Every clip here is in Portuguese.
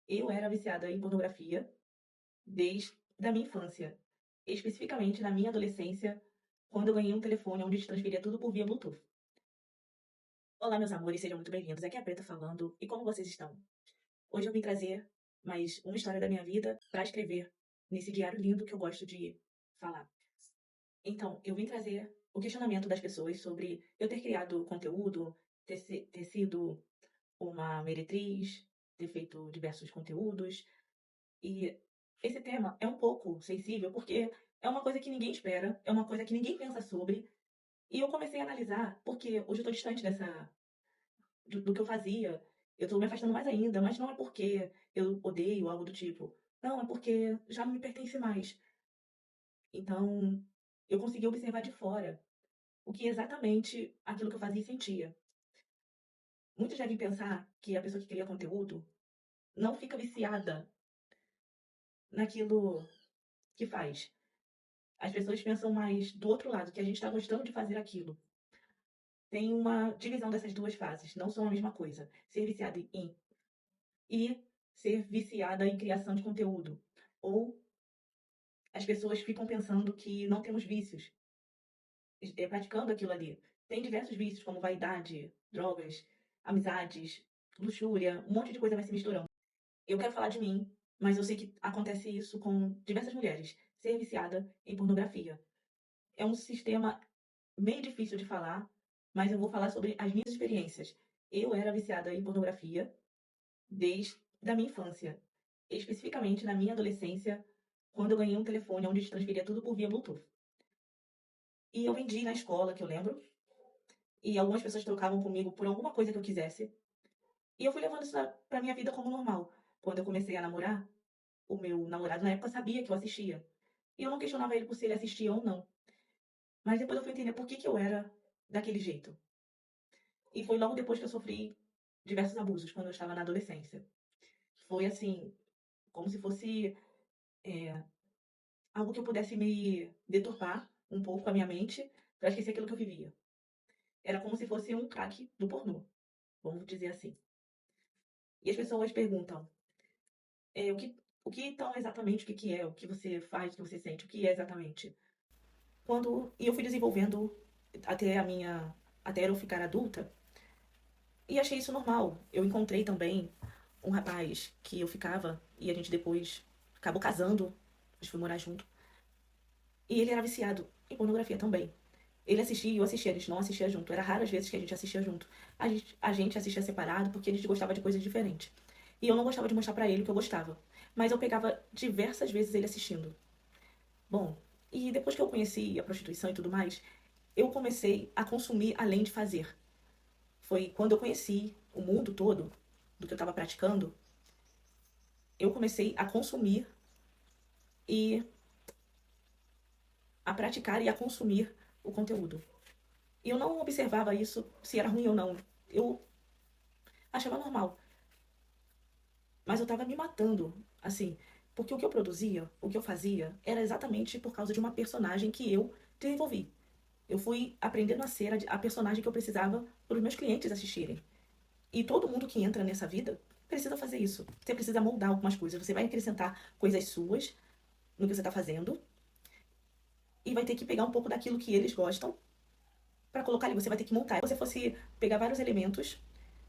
Eu era viciada em pornografia desde a minha infância, especificamente na minha adolescência, quando eu ganhei um telefone onde se transferia tudo por via Bluetooth. Olá, meus amores, sejam muito bem-vindos. Aqui é a Preta falando. E como vocês estão? Hoje eu vim trazer mais uma história da minha vida para escrever nesse diário lindo que eu gosto de falar. Então, eu vim trazer o questionamento das pessoas sobre eu ter criado conteúdo, ter sido uma meretriz, ter feito diversos conteúdos. E esse tema é um pouco sensível porque é uma coisa que ninguém espera, é uma coisa que ninguém pensa sobre. E eu comecei a analisar, porque hoje eu estou distante do que eu fazia, eu estou me afastando mais ainda, mas não é porque eu odeio algo do tipo. Não, é porque já não me pertence mais. Então, eu consegui observar de fora o que exatamente aquilo que eu fazia e sentia. Muitos devem pensar que a pessoa que cria conteúdo não fica viciada naquilo que faz. As pessoas pensam mais do outro lado, que a gente está gostando de fazer aquilo. Tem uma divisão dessas duas fases, não são a mesma coisa. Ser viciado em e ser viciada em criação de conteúdo. Ou as pessoas ficam pensando que não temos vícios, praticando aquilo ali. Tem diversos vícios, como vaidade, drogas, amizades, luxúria, um monte de coisa vai se misturando. Eu quero falar de mim, mas eu sei que acontece isso com diversas mulheres. Ser viciada em pornografia. É um sistema meio difícil de falar, mas eu vou falar sobre as minhas experiências. Eu era viciada em pornografia desde a minha infância, especificamente na minha adolescência, quando eu ganhei um telefone onde se transferia tudo por via Bluetooth. E eu vendi na escola, que eu lembro, e algumas pessoas trocavam comigo por alguma coisa que eu quisesse. E eu fui levando isso pra minha vida como normal. Quando eu comecei a namorar, o meu namorado na época sabia que eu assistia. E eu não questionava ele por se ele assistia ou não. Mas depois eu fui entender por que eu era daquele jeito. E foi logo depois que eu sofri diversos abusos, quando eu estava na adolescência. Foi assim, como se fosse algo que eu pudesse me deturpar um pouco a minha mente para esquecer aquilo que eu vivia. Era como se fosse um crack do pornô, vamos dizer assim. E as pessoas perguntam, o que então exatamente, o que é, o que você faz, o que você sente, o que é exatamente? E eu fui desenvolvendo até a minha, até eu ficar adulta, e achei isso normal. Eu encontrei também um rapaz que eu ficava, e a gente depois acabou casando, a gente foi morar junto. E ele era viciado em pornografia também. Ele assistia e eu assistia, a gente não assistia junto. Era raras vezes que a gente assistia junto. A gente assistia separado porque a gente gostava de coisas diferentes. E eu não gostava de mostrar pra ele o que eu gostava. Mas eu pegava diversas vezes ele assistindo. Bom, e depois que eu conheci a prostituição e tudo mais, eu comecei a consumir além de fazer. Foi quando eu conheci o mundo todo do que eu estava praticando, eu comecei a consumir e a praticar e a consumir o conteúdo. E eu não observava isso, se era ruim ou não. Eu achava normal. Mas eu tava me matando, assim. Porque o que eu produzia, o que eu fazia, era exatamente por causa de uma personagem que eu desenvolvi. Eu fui aprendendo a ser a personagem que eu precisava para os meus clientes assistirem. E todo mundo que entra nessa vida precisa fazer isso. Você precisa moldar algumas coisas. Você vai acrescentar coisas suas no que você está fazendo e vai ter que pegar um pouco daquilo que eles gostam para colocar ali. Você vai ter que montar. Se você fosse pegar vários elementos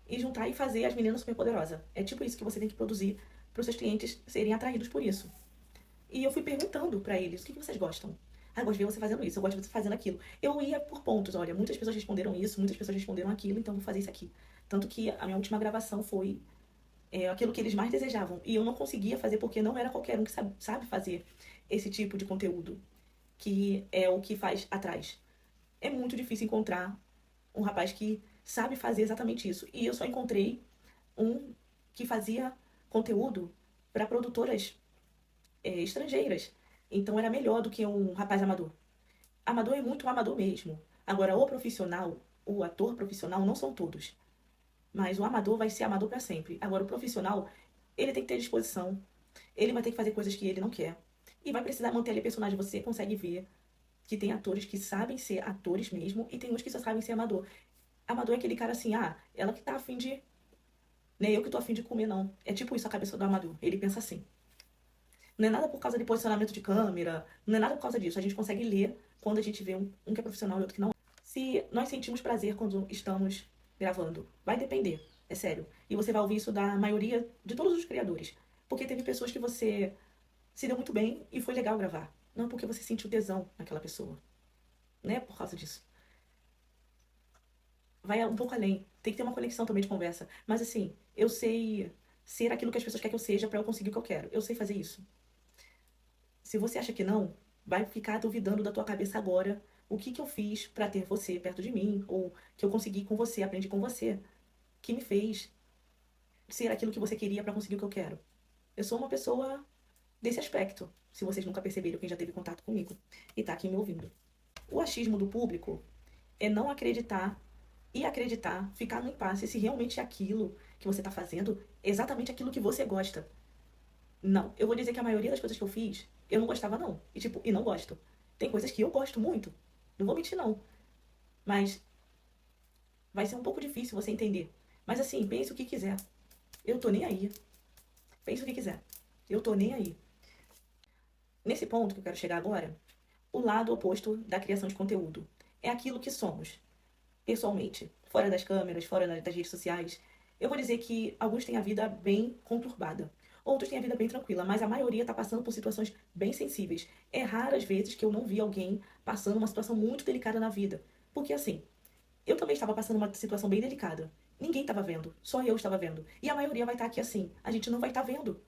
e juntar e fazer as meninas superpoderosas. É tipo isso que você tem que produzir para os seus clientes serem atraídos por isso. E eu fui perguntando para eles, o que vocês gostam? Ah, eu gosto de ver você fazendo isso, eu gosto de você fazendo aquilo. Eu ia por pontos, olha, muitas pessoas responderam isso, muitas pessoas responderam aquilo, então eu vou fazer isso aqui. Tanto que a minha última gravação foi aquilo que eles mais desejavam. E eu não conseguia fazer porque não era qualquer um que sabe fazer esse tipo de conteúdo, que é o que faz atrás. É muito difícil encontrar um rapaz que sabe fazer exatamente isso. E eu só encontrei um que fazia conteúdo para produtoras estrangeiras. Então era melhor do que um rapaz amador. Amador é muito amador mesmo. Agora, o profissional, o ator profissional, não são todos. Mas o amador vai ser amador para sempre. Agora, o profissional, ele tem que ter disposição. Ele vai ter que fazer coisas que ele não quer. E vai precisar manter ali personagem. Você consegue ver que tem atores que sabem ser atores mesmo e tem uns que só sabem ser amador. Amador é aquele cara assim, ela que tá afim de Nem eu que tô afim de comer, não. É tipo isso a cabeça do amador. Ele pensa assim. Não é nada por causa de posicionamento de câmera, não é nada por causa disso. A gente consegue ler quando a gente vê um que é profissional e outro que não é. Se nós sentimos prazer quando estamos gravando, vai depender, é sério. E você vai ouvir isso da maioria de todos os criadores. Porque teve pessoas que você se deu muito bem e foi legal gravar. Não é porque você sentiu tesão naquela pessoa. Não é por causa disso. Vai um pouco além. Tem que ter uma conexão também de conversa. Mas assim, eu sei ser aquilo que as pessoas querem que eu seja pra eu conseguir o que eu quero. Eu sei fazer isso. Se você acha que não, vai ficar duvidando da tua cabeça agora o que que eu fiz pra ter você perto de mim, ou que eu consegui com você, aprendi com você, que me fez ser aquilo que você queria pra conseguir o que eu quero. Eu sou uma pessoa desse aspecto, se vocês nunca perceberam, quem já teve contato comigo e tá aqui me ouvindo. O achismo do público é não acreditar e acreditar, ficar no impasse se realmente é aquilo que você tá fazendo, exatamente aquilo que você gosta. Não, eu vou dizer que a maioria das coisas que eu fiz, eu não gostava não. E tipo, e não gosto. Tem coisas que eu gosto muito. Não vou mentir não, mas vai ser um pouco difícil você entender. Mas assim, pense o que quiser. Eu tô nem aí. Pense o que quiser. Eu tô nem aí. Nesse ponto que eu quero chegar agora, o lado oposto da criação de conteúdo. É aquilo que somos, pessoalmente, fora das câmeras, fora das redes sociais. Eu vou dizer que alguns têm a vida bem conturbada. Outros têm a vida bem tranquila, mas a maioria está passando por situações bem sensíveis. É raras vezes que eu não vi alguém passando uma situação muito delicada na vida. Porque assim, eu também estava passando uma situação bem delicada. Ninguém estava vendo, só eu estava vendo. E a maioria vai estar aqui assim. A gente não vai estar vendo.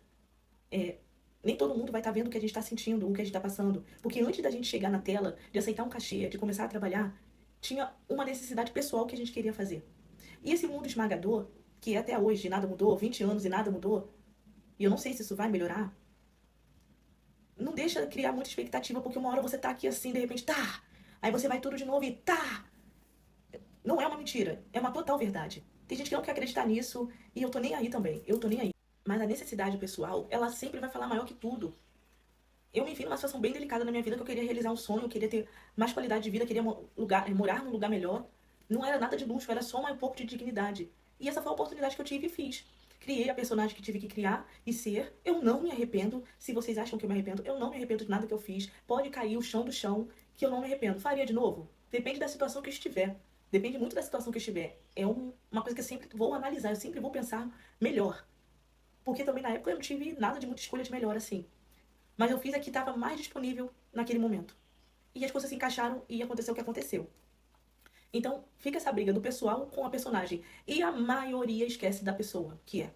É, nem todo mundo vai estar vendo o que a gente está sentindo, o que a gente está passando. Porque antes da gente chegar na tela, de aceitar um cachê, de começar a trabalhar, tinha uma necessidade pessoal que a gente queria fazer. E esse mundo esmagador, que até hoje nada mudou, 20 anos e nada mudou, e eu não sei se isso vai melhorar, não deixa criar muita expectativa, porque uma hora você tá aqui assim, de repente, tá! Aí você vai tudo de novo e tá! Não é uma mentira, é uma total verdade. Tem gente que não quer acreditar nisso, e eu tô nem aí também, eu tô nem aí. Mas a necessidade pessoal, ela sempre vai falar maior que tudo. Eu me vi numa situação bem delicada na minha vida, que eu queria realizar um sonho, eu queria ter mais qualidade de vida, queria morar num lugar melhor. Não era nada de luxo, era só um pouco de dignidade. E essa foi a oportunidade que eu tive e fiz. Criei a personagem que tive que criar e ser. Eu não me arrependo. Se vocês acham que eu me arrependo, eu não me arrependo de nada que eu fiz. Pode cair o chão do chão, que eu não me arrependo. Faria de novo? Depende da situação que eu estiver. Depende muito da situação que eu estiver. É uma coisa que eu sempre vou analisar, eu sempre vou pensar melhor. Porque também na época eu não tive nada de muita escolha de melhor assim. Mas eu fiz a que estava mais disponível naquele momento. E as coisas se encaixaram e aconteceu o que aconteceu. Então, fica essa briga do pessoal com a personagem. E a maioria esquece da pessoa, que é.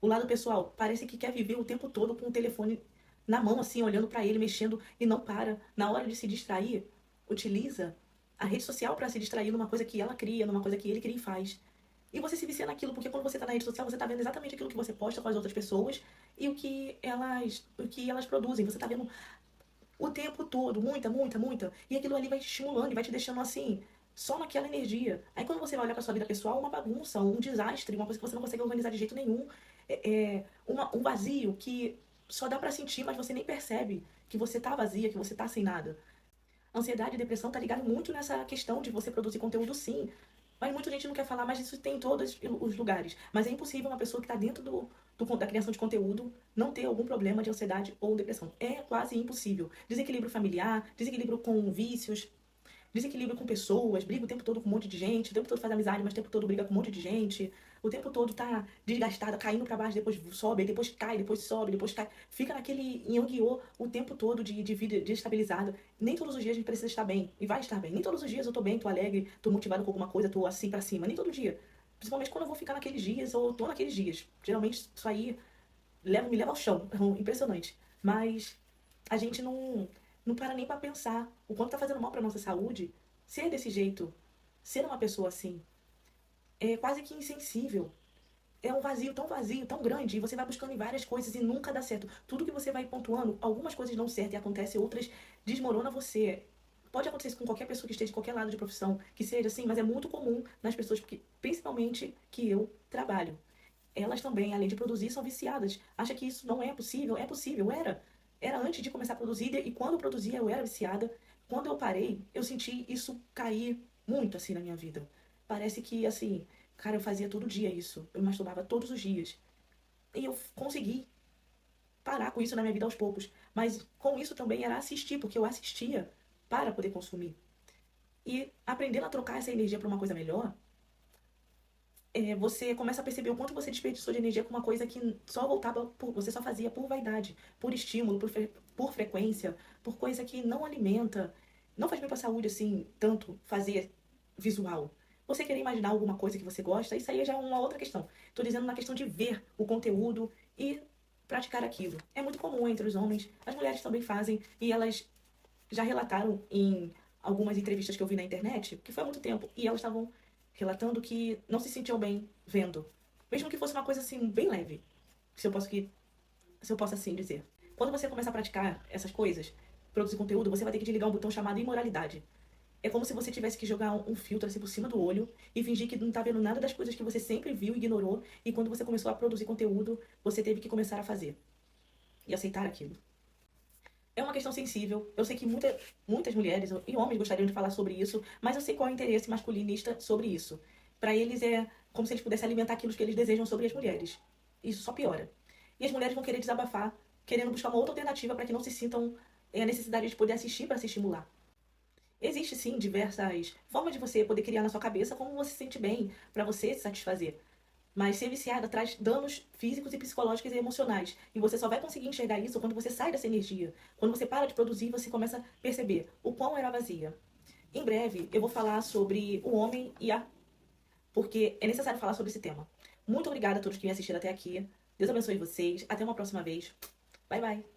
O lado pessoal parece que quer viver o tempo todo com o telefone na mão, assim, olhando pra ele, mexendo e não para. Na hora de se distrair, utiliza a rede social pra se distrair numa coisa que ela cria, numa coisa que ele cria e faz. E você se vicia naquilo, porque quando você tá na rede social, você tá vendo exatamente aquilo que você posta com as outras pessoas e o que elas produzem. Você tá vendo o tempo todo, muita, muita, muita. E aquilo ali vai te estimulando e vai te deixando assim, só naquela energia. Aí quando você vai olhar pra sua vida pessoal, uma bagunça, um desastre, uma coisa que você não consegue organizar de jeito nenhum. Um vazio que só dá pra sentir, mas você nem percebe que você tá vazia, que você tá sem nada. Ansiedade e depressão tá ligado muito nessa questão de você produzir conteúdo, sim. Mas muita gente não quer falar, mas isso tem em todos os lugares. Mas é impossível uma pessoa que está dentro da criação de conteúdo não ter algum problema de ansiedade ou depressão. É quase impossível. Desequilíbrio familiar, desequilíbrio com vícios, desequilíbrio com pessoas, briga o tempo todo com um monte de gente, o tempo todo faz amizade, mas o tempo todo briga com um monte de gente, o tempo todo tá desgastada, caindo pra baixo, depois sobe, depois cai, depois sobe, depois cai. Fica naquele yang-oh o tempo todo de vida desestabilizada. Nem todos os dias a gente precisa estar bem, e vai estar bem. Nem todos os dias eu tô bem, tô alegre, tô motivado com alguma coisa, tô assim pra cima. Nem todo dia. Principalmente quando eu vou ficar naqueles dias, ou tô naqueles dias. Geralmente isso aí me leva ao chão. É impressionante. Mas a gente não para nem pra pensar o quanto tá fazendo mal pra nossa saúde ser desse jeito, ser uma pessoa assim. É quase que insensível. É um vazio, tão grande, e você vai buscando em várias coisas e nunca dá certo. Tudo que você vai pontuando, algumas coisas dão certo e acontecem, outras desmorona você. Pode acontecer isso com qualquer pessoa que esteja em qualquer lado de profissão, que seja assim, mas é muito comum nas pessoas, porque, principalmente que eu trabalho. Elas também, além de produzir, são viciadas. Acha que isso não é possível? É possível, era. Era antes de começar a produzir, e quando eu produzia, eu era viciada. Quando eu parei, eu senti isso cair muito assim na minha vida. Parece que, assim, Cara, eu fazia todo dia isso. Eu me masturbava todos os dias. E eu consegui parar com isso na minha vida aos poucos. Mas com isso também era assistir, porque eu assistia para poder consumir. E aprendendo a trocar essa energia para uma coisa melhor, você começa a perceber o quanto você desperdiçou de energia com uma coisa que só voltava por, você só fazia por vaidade, por estímulo, por frequência, por coisa que não alimenta, não faz bem para a saúde assim, tanto fazer visual. Você querer imaginar alguma coisa que você gosta, isso aí já é uma outra questão. Estou dizendo na questão de ver o conteúdo e praticar aquilo. É muito comum entre os homens, as mulheres também fazem, e elas já relataram em algumas entrevistas que eu vi na internet, que foi há muito tempo, e elas estavam relatando que não se sentiam bem vendo. Mesmo que fosse uma coisa assim, bem leve, se eu posso assim dizer. Quando você começa a praticar essas coisas, produzir conteúdo, você vai ter que desligar um botão chamado imoralidade. É como se você tivesse que jogar um filtro assim por cima do olho e fingir que não tá vendo nada das coisas que você sempre viu e ignorou. E quando você começou a produzir conteúdo, você teve que começar a fazer e aceitar aquilo. É uma questão sensível. Eu sei que muitas mulheres e homens gostariam de falar sobre isso, mas eu sei qual é o interesse masculinista sobre isso. Para eles é como se eles pudessem alimentar aquilo que eles desejam sobre as mulheres. Isso só piora. E as mulheres vão querer desabafar, querendo buscar uma outra alternativa para que não se sintam a necessidade de poder assistir para se estimular. Existe sim diversas formas de você poder criar na sua cabeça como você se sente bem, para você se satisfazer. Mas ser viciada traz danos físicos e psicológicos e emocionais. E você só vai conseguir enxergar isso quando você sai dessa energia. Quando você para de produzir, você começa a perceber o quão era vazia. Em breve, eu vou falar sobre o homem e a... porque é necessário falar sobre esse tema. Muito obrigada a todos que me assistiram até aqui. Deus abençoe vocês. Até uma próxima vez. Bye, bye.